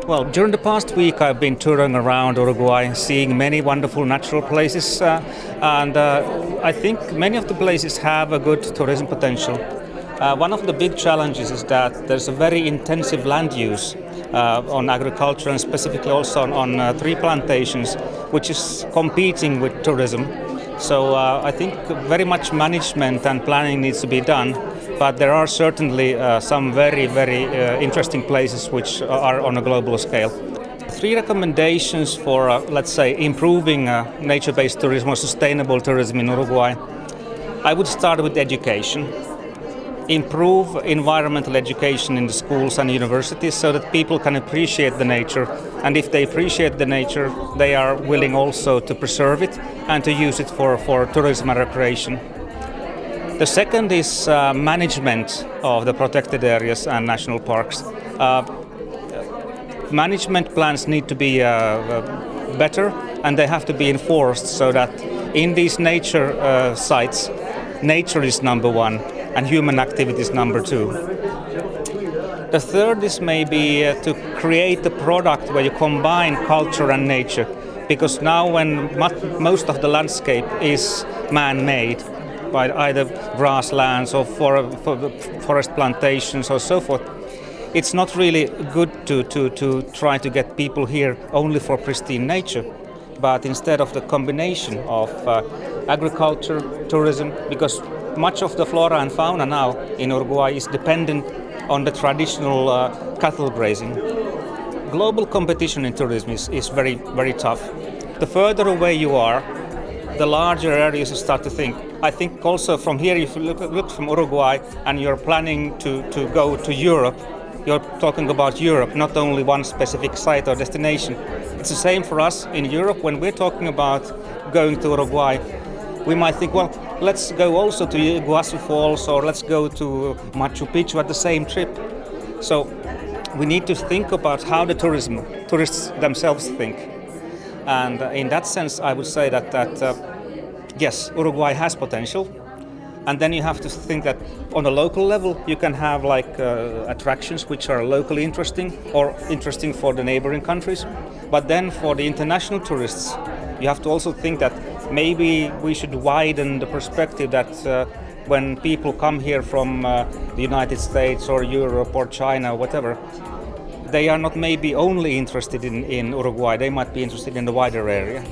Well, during the past week I've been touring around Uruguay, seeing many wonderful natural places, and I think many of the places have a good tourism potential. One of the big challenges is that there's a very intensive land use on agriculture and specifically also on tree plantations, which is competing with tourism. So I think very much management and planning needs to be done, but there are certainly some very interesting places which are on a global scale. 3 recommendations for, let's say, improving nature-based tourism or sustainable tourism in Uruguay. I would start with education. Improve environmental education in the schools and universities so that people can appreciate the nature, and if they appreciate the nature they are willing also to preserve it and to use it for tourism and recreation. The second is management of the protected areas and national parks. Management plans need to be better and they have to be enforced so that in these nature sites nature is number one and human activity is number 2. The third is maybe to create a product where you combine culture and nature, because now when most of the landscape is man-made by either grasslands or forest plantations or so forth, it's not really good to try to get people here only for pristine nature, but instead of the combination of agriculture, tourism, because much of the flora and fauna now in Uruguay is dependent on the traditional cattle grazing. Global competition in tourism is very tough. The further away you are, the larger areas you start to think. I think also from here, if you look from Uruguay and you're planning to go to Europe, you're talking about Europe, not only one specific site or destination. It's the same for us in Europe. When we're talking about going to Uruguay, we might think, well, let's go also to Iguazu Falls or let's go to Machu Picchu at the same trip. So we need to think about how the tourists themselves think. And in that sense, I would say that yes, Uruguay has potential. And then you have to think that on a local level, you can have like attractions which are locally interesting or interesting for the neighboring countries. But then for the international tourists, you have to also think that maybe we should widen the perspective that when people come here from the United States or Europe or China or whatever, they are not maybe only interested in Uruguay, they might be interested in the wider area.